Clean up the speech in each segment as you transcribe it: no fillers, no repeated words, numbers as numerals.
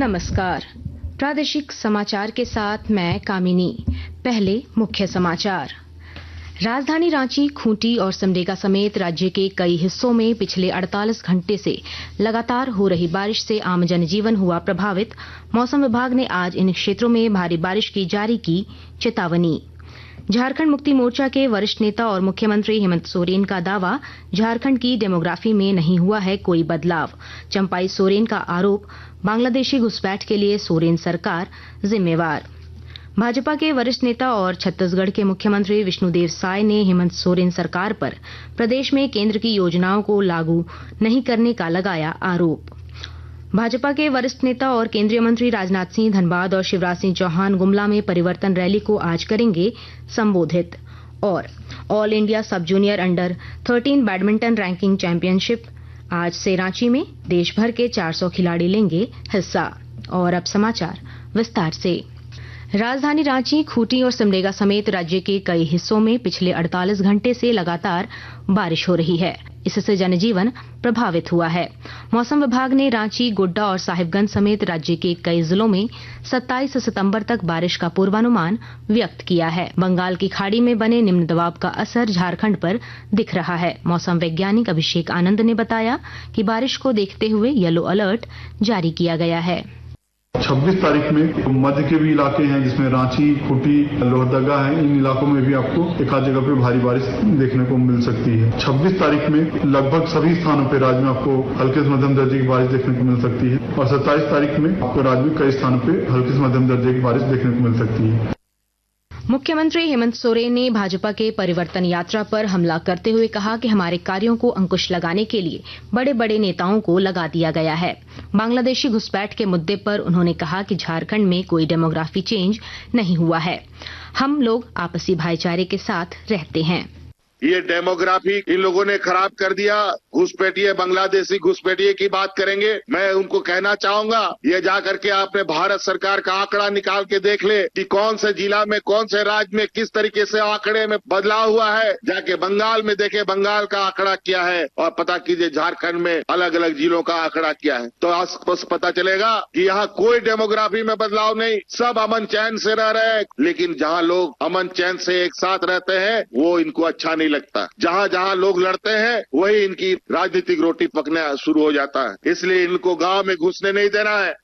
नमस्कार। प्रादेशिक समाचार के साथ मैं कामिनी। पहले मुख्य समाचार। राजधानी रांची, खूंटी और सिमडेगा समेत राज्य के कई हिस्सों में पिछले 48 घंटे से लगातार हो रही बारिश से आम जनजीवन हुआ प्रभावित। मौसम विभाग ने आज इन क्षेत्रों में भारी बारिश की जारी की चेतावनी। झारखंड मुक्ति मोर्चा के वरिष्ठ नेता और मुख्यमंत्री हेमंत सोरेन का दावा, झारखंड की डेमोग्राफी में नहीं हुआ है कोई बदलाव। चंपाई सोरेन का आरोप, बांग्लादेशी घुसपैठ के लिए सोरेन सरकार जिम्मेवार। भाजपा के वरिष्ठ नेता और छत्तीसगढ़ के मुख्यमंत्री विष्णुदेव साय ने हेमंत सोरेन सरकार पर प्रदेश में केंद्र की योजनाओं को लागू नहीं करने का लगाया आरोप। भाजपा के वरिष्ठ नेता और केंद्रीय मंत्री राजनाथ सिंह धनबाद और शिवराज सिंह चौहान गुमला में परिवर्तन रैली को आज करेंगे संबोधित। और ऑल इंडिया सब junior under 13 badminton ranking championship आज से रांची में देश भर के 400 खिलाड़ी लेंगे हिस्सा। और अब समाचार विस्तार से। राजधानी रांची, खूंटी और सिमडेगा समेत राज्य के कई हिस्सों में पिछले 48 घंटे से लगातार बारिश हो रही है। इससे जनजीवन प्रभावित हुआ है। मौसम विभाग ने रांची, गोड्डा और साहिबगंज समेत राज्य के कई जिलों में 27 सितंबर तक बारिश का पूर्वानुमान व्यक्त किया है। बंगाल की खाड़ी में बने निम्न दबाव का असर झारखंड पर दिख रहा है। मौसम वैज्ञानिक अभिषेक आनंद ने बताया कि बारिश को देखते हुए येलो अलर्ट जारी किया गया है। 26 तारीख में मध्य के भी इलाके हैं जिसमें रांची, खूंटी, लोहरदगा है। इन इलाकों में भी आपको एक आध जगह पे भारी बारिश देखने को मिल सकती है। 26 तारीख में लगभग सभी स्थानों पे राज्य में आपको हल्के से मध्यम दर्जे की बारिश देखने को मिल सकती है और 27 तारीख में आपको राज्य में कई स्थानों पे हल्के से मध्यम दर्जे की बारिश देखने को मिल सकती है। मुख्यमंत्री हेमंत सोरेन ने भाजपा के परिवर्तन यात्रा पर हमला करते हुए कहा कि हमारे कार्यों को अंकुश लगाने के लिए बड़े बड़े नेताओं को लगा दिया गया है। बांग्लादेशी घुसपैठ के मुद्दे पर उन्होंने कहा कि झारखंड में कोई डेमोग्राफी चेंज नहीं हुआ है। हम लोग आपसी भाईचारे के साथ रहते हैं। ये डेमोग्राफी इन लोगों ने खराब कर दिया। घुसपैठिए, बांग्लादेशी घुसपैठिए की बात करेंगे। मैं उनको कहना चाहूंगा, ये जाकर के आपने भारत सरकार का आंकड़ा निकाल के देख ले कि कौन से जिला में, कौन से राज्य में किस तरीके से आंकड़े में बदलाव हुआ है। जाके बंगाल में देखे, बंगाल का आंकड़ा क्या है और पता कीजिए झारखंड में अलग अलग जिलों का आंकड़ा क्या है। तो आसपास पता चलेगा कि यहाँ कोई डेमोग्राफी में बदलाव नहीं, सब अमन चैन से रह रहे हैं। लेकिन जहाँ लोग अमन चैन से एक साथ रहते हैं वो इनको अच्छा नहीं लगता। जहाँ जहाँ लोग लड़ते हैं वही इनकी राजनीतिक रोटी पकना शुरू हो जाता है। इसलिए इनको गांव में घुसने नहीं देना है।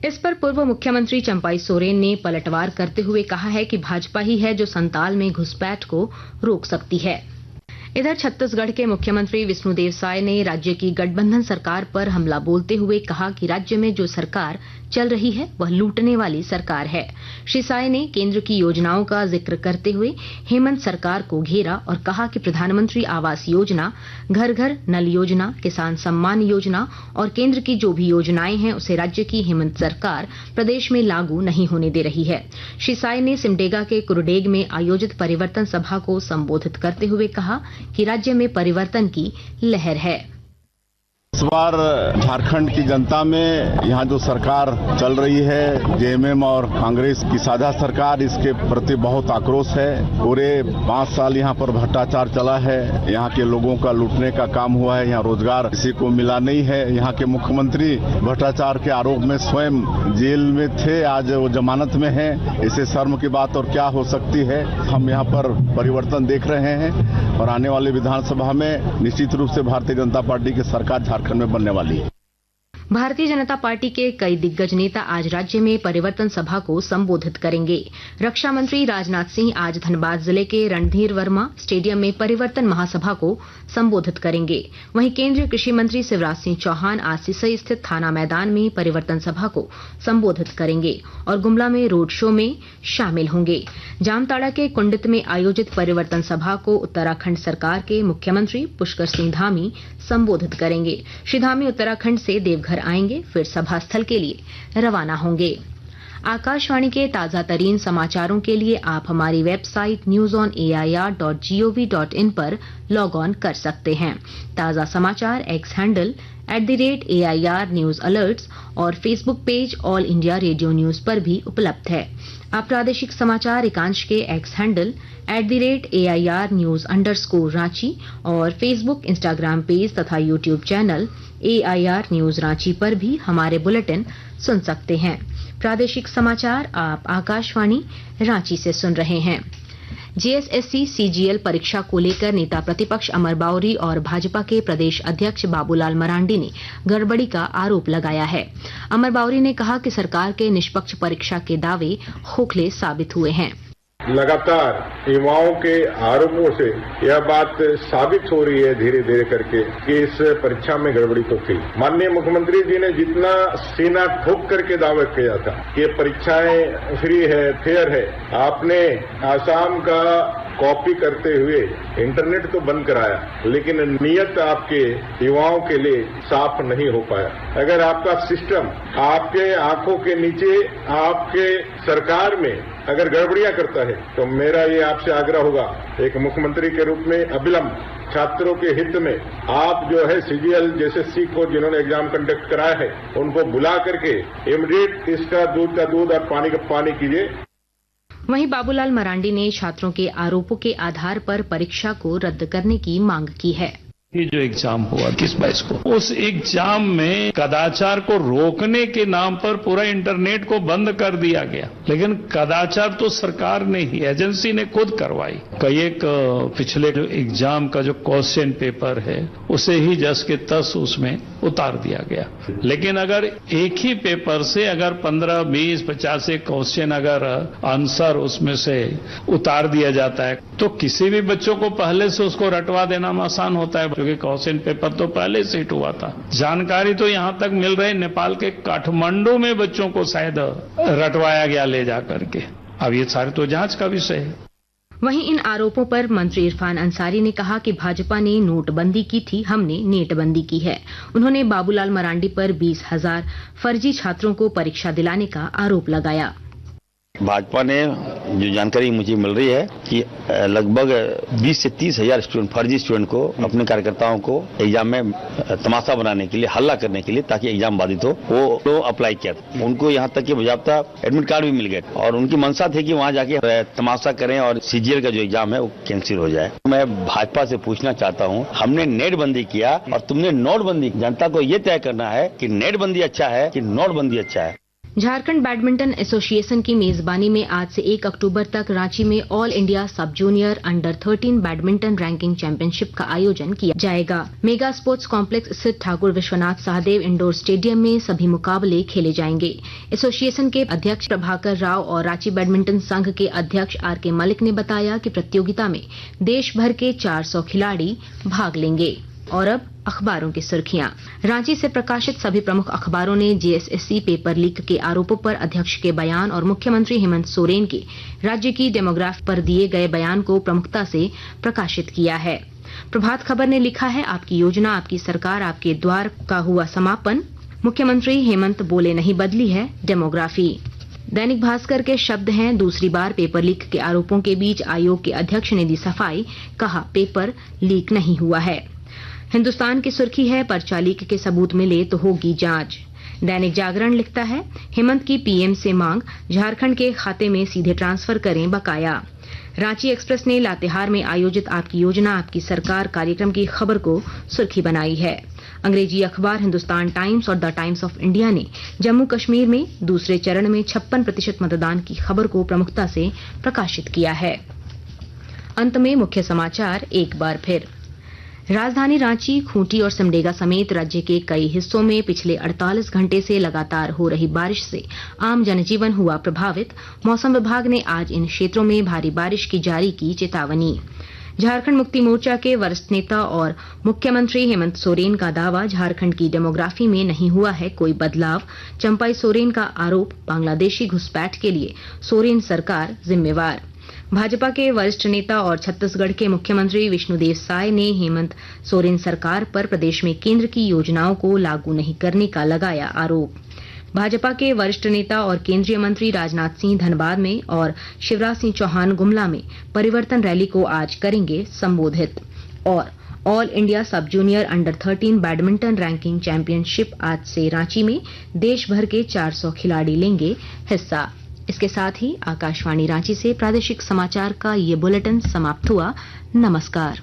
इस पर पूर्व मुख्यमंत्री चंपाई सोरेन ने पलटवार करते हुए कहा है कि भाजपा ही है जो संताल में घुसपैठ को रोक सकती है। इधर छत्तीसगढ़ के मुख्यमंत्री विष्णुदेव साय ने राज्य की गठबंधन सरकार पर हमला बोलते हुए कहा कि राज्य में जो सरकार चल रही है वह लूटने वाली सरकार है। श्री साय ने केंद्र की योजनाओं का जिक्र करते हुए हेमंत सरकार को घेरा और कहा कि प्रधानमंत्री आवास योजना, घर घर नल योजना, किसान सम्मान योजना और केंद्र की जो भी योजनाएं हैं उसे राज्य की हेमंत सरकार प्रदेश में लागू नहीं होने दे रही है। श्री साय ने सिमडेगा के कुरडेग में आयोजित परिवर्तन सभा को संबोधित करते हुए कहा कि राज्य में परिवर्तन की लहर है। इस बार झारखंड की जनता में यहाँ जो सरकार चल रही है, जेएमएम और कांग्रेस की साझा सरकार, इसके प्रति बहुत आक्रोश है। पूरे 5 साल यहाँ पर भ्रष्टाचार चला है, यहाँ के लोगों का लूटने का काम हुआ है, यहाँ रोजगार किसी को मिला नहीं है। यहाँ के मुख्यमंत्री भ्रष्टाचार के आरोप में स्वयं जेल में थे, आज वो जमानत में है। इससे शर्म की बात और क्या हो सकती है। हम यहाँ पर परिवर्तन देख रहे हैं और आने वाले विधानसभा में निश्चित रूप से भारतीय जनता पार्टी की सरकार झारखंड में बनने वाली है। भारतीय जनता पार्टी के कई दिग्गज नेता आज राज्य में परिवर्तन सभा को संबोधित करेंगे। रक्षा मंत्री राजनाथ सिंह आज धनबाद जिले के रणधीर वर्मा स्टेडियम में परिवर्तन महासभा को संबोधित करेंगे। वहीं केंद्रीय कृषि मंत्री शिवराज सिंह चौहान आज सिसई स्थित थाना मैदान में परिवर्तन सभा को संबोधित करेंगे और गुमला में रोड शो में शामिल होंगे। जामताड़ा के कुंडित में आयोजित परिवर्तन सभा को उत्तराखंड सरकार के मुख्यमंत्री पुष्कर सिंह धामी संबोधित करेंगे। श्री धामी उत्तराखंड से देवघर आएंगे, फिर सभा स्थल के लिए रवाना होंगे। आकाशवाणी के ताजा तरीन समाचारों के लिए आप हमारी वेबसाइट newsonair.gov.in पर लॉग ऑन कर सकते हैं। ताजा समाचार X handle @AIR news alerts और Facebook page All India Radio news पर भी उपलब्ध है। आप प्रादेशिक समाचार एकांश के एक्स हैंडल @AIR न्यूज _रांची और फेसबुक, इंस्टाग्राम पेज तथा YouTube channel AIR news Ranchi पर भी हमारे बुलेटिन सुन सकते हैं। प्रादेशिक समाचार आप आकाशवाणी रांची से सुन रहे हैं। जेएसएससी सीजीएल परीक्षा को लेकर नेता प्रतिपक्ष अमर बावरी और भाजपा के प्रदेश अध्यक्ष बाबूलाल मरांडी ने गड़बड़ी का आरोप लगाया है। अमर बावरी ने कहा कि सरकार के निष्पक्ष परीक्षा के दावे खोखले साबित हुए हैं। लगातार युवाओं के आरोपों से यह बात साबित हो रही है धीरे धीरे करके कि इस परीक्षा में गड़बड़ी तो थी। माननीय मुख्यमंत्री जी ने जितना सीना ठोक करके दावा किया था कि परीक्षाएं फ्री है, फेयर है, आपने आसाम का कॉपी करते हुए इंटरनेट तो बंद कराया, लेकिन नियत आपके युवाओं के लिए साफ नहीं हो पाया। अगर आपका सिस्टम आपके आंखों के नीचे आपके सरकार में अगर गड़बड़ियां करता है तो मेरा ये आपसे आग्रह होगा, एक मुख्यमंत्री के रूप में अविलंब छात्रों के हित में आप जो है सीजीएल जेएसएससी को जिन्होंने एग्जाम कंडक्ट कराया है उनको बुला करके इमीडिएट इसका दूध का दूध और पानी का पानी कीजिए। वहीं बाबूलाल मरांडी ने छात्रों के आरोपों के आधार पर परीक्षा को रद्द करने की मांग की है। ये जो एग्जाम हुआ 21-22 को, उस एग्जाम में कदाचार को रोकने के नाम पर पूरा इंटरनेट को बंद कर दिया गया, लेकिन कदाचार तो सरकार ने ही, एजेंसी ने खुद करवाई। कई एक पिछले जो एग्जाम का जो क्वेश्चन पेपर है उसे ही जस के तस उसमें उतार दिया गया। लेकिन अगर एक ही पेपर से अगर 15, 20, 50 क्वेश्चन अगर आंसर उसमें से उतार दिया जाता है तो किसी भी बच्चों को पहले से उसको रटवा देना आसान होता है, क्योंकि क्वेश्चन पेपर तो पहले से हिट हुआ था। जानकारी तो यहां तक मिल रही नेपाल के काठमांडू में बच्चों को शायद रटवाया गया ले जा करके। अब ये सारे तो जांच का विषय है। वहीं इन आरोपों पर मंत्री इरफान अंसारी ने कहा कि भाजपा ने नोटबंदी की थी, हमने नेटबंदी की है। उन्होंने बाबूलाल मरांडी पर 20,000 फर्जी छात्रों को परीक्षा दिलाने का आरोप लगाया। भाजपा ने जो जानकारी मुझे मिल रही है कि लगभग 20 से 30 हजार स्टूडेंट, फर्जी स्टूडेंट को, अपने कार्यकर्ताओं को एग्जाम में तमाशा बनाने के लिए, हल्ला करने के लिए, ताकि एग्जाम बाधित हो, वो तो अप्लाई किया था। उनको यहाँ तक कि बाकायदा एडमिट कार्ड भी मिल गए और उनकी मंशा थी कि वहाँ जाके तमाशा करें और सीजीएल का जो एग्जाम है वो कैंसिल हो जाए। मैं भाजपा से पूछना चाहता हूँ, हमने नेटबंदी किया और तुमने नोटबंदी। जनता को ये तय करना है कि नेटबंदी अच्छा है कि नोटबंदी अच्छा है। झारखंड बैडमिंटन एसोसिएशन की मेजबानी में आज से 1 अक्टूबर तक रांची में ऑल इंडिया सब junior under 13 badminton ranking championship का आयोजन किया जाएगा। मेगा स्पोर्ट्स कॉम्प्लेक्स स्थित ठाकुर विश्वनाथ सहदेव इंडोर स्टेडियम में सभी मुकाबले खेले जाएंगे। एसोसिएशन के अध्यक्ष प्रभाकर राव और रांची बैडमिंटन संघ के अध्यक्ष आर.के. मलिक ने बताया कि प्रतियोगिता में देश भर के 400 खिलाड़ी भाग लेंगे। और अब अखबारों की सुर्खियां। रांची से प्रकाशित सभी प्रमुख अखबारों ने जेएसएससी पेपर लीक के आरोपों पर अध्यक्ष के बयान और मुख्यमंत्री हेमंत सोरेन के राज्य की डेमोग्राफी पर दिए गए बयान को प्रमुखता से प्रकाशित किया है। प्रभात खबर ने लिखा है, आपकी योजना, आपकी सरकार, आपके द्वार का हुआ समापन, मुख्यमंत्री हेमंत बोले नहीं बदली है डेमोग्राफी। दैनिक भास्कर के शब्द हैं, दूसरी बार पेपर लीक के आरोपों के बीच आयोग के अध्यक्ष ने दी सफाई, कहा पेपर लीक नहीं हुआ है। हिंदुस्तान की सुर्खी है, पर्चा लीक के सबूत मिले तो होगी जांच। दैनिक जागरण लिखता है, हेमंत की पीएम से मांग, झारखंड के खाते में सीधे ट्रांसफर करें बकाया। रांची एक्सप्रेस ने लातेहार में आयोजित आपकी योजना आपकी सरकार कार्यक्रम की खबर को सुर्खी बनाई है। अंग्रेजी अखबार हिंदुस्तान टाइम्स और द टाइम्स ऑफ इंडिया ने जम्मू कश्मीर में दूसरे चरण में 56% मतदान की खबर को प्रमुखता से प्रकाशित किया है। अंत में मुख्य समाचार एक बार फिर। राजधानी रांची, खूंटी और सिमडेगा समेत राज्य के कई हिस्सों में पिछले 48 घंटे से लगातार हो रही बारिश से आम जनजीवन हुआ प्रभावित। मौसम विभाग ने आज इन क्षेत्रों में भारी बारिश की जारी की चेतावनी। झारखंड मुक्ति मोर्चा के वरिष्ठ नेता और मुख्यमंत्री हेमंत सोरेन का दावा, झारखंड की डेमोग्राफी में नहीं हुआ है कोई बदलाव। चंपाई सोरेन का आरोप, बांग्लादेशी घुसपैठ के लिए सोरेन सरकार जिम्मेवार। भाजपा के वरिष्ठ नेता और छत्तीसगढ़ के मुख्यमंत्री विष्णुदेव साय ने हेमंत सोरेन सरकार पर प्रदेश में केंद्र की योजनाओं को लागू नहीं करने का लगाया आरोप। भाजपा के वरिष्ठ नेता और केंद्रीय मंत्री राजनाथ सिंह धनबाद में और शिवराज सिंह चौहान गुमला में परिवर्तन रैली को आज करेंगे संबोधित। और ऑल इंडिया सब junior under 13 badminton ranking championship आज से रांची में देश भर के 400 खिलाड़ी लेंगे हिस्सा। इसके साथ ही आकाशवाणी रांची से प्रादेशिक समाचार का ये बुलेटिन समाप्त हुआ। नमस्कार।